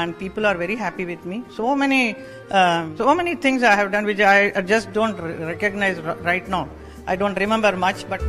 and people are very happy with me. So many things I have done which I just don't recognize right now. I don't remember much, but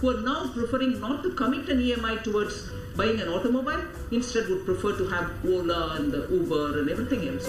Who are now preferring not to commit an EMI towards buying an automobile, instead would prefer to have Ola and Uber and everything else.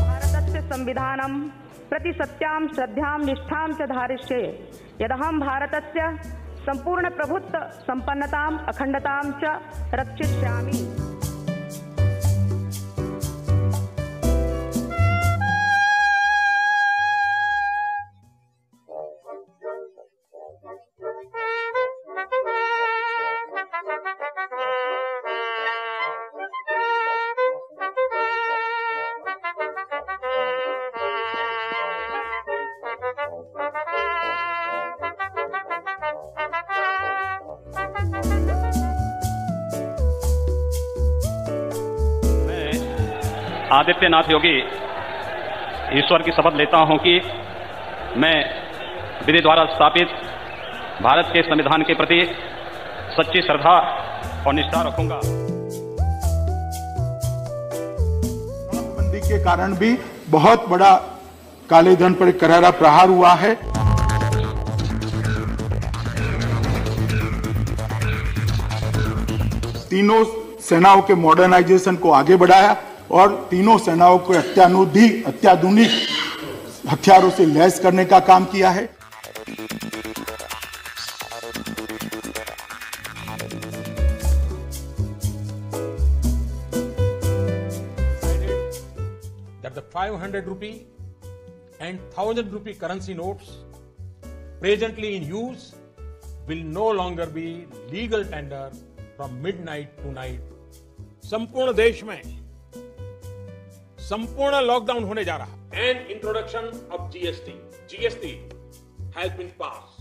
भारतस्य संविधानं प्रति सत्यां श्रद्धां निष्ठां च धारिष्ये यदहं भारतस्य संपूर्ण प्रभुत्व संपन्नताम् अखंडतां च रक्षिष्यामि. आदित्य नाथ योगी ईश्वर की शपथ लेता हूं कि मैं विधि द्वारा स्थापित भारत के संविधान के प्रति सच्ची श्रद्धा और निष्ठा रखूंगा. नोटबंदी के कारण भी बहुत बड़ा काले धन पर एक करारा प्रहार हुआ है. तीनों सेनाओं के मॉडर्नाइजेशन को आगे बढ़ाया और तीनों सेनाओं को अत्याधुनिक हथियारों से लैस करने का काम किया है. That the 500 rupee and 1000 rupee currency notes presently in use will no longer be legal tender from midnight to night. संपूर्ण देश में संपूर्ण लॉकडाउन होने जा रहा है. And introduction of GST has been pass.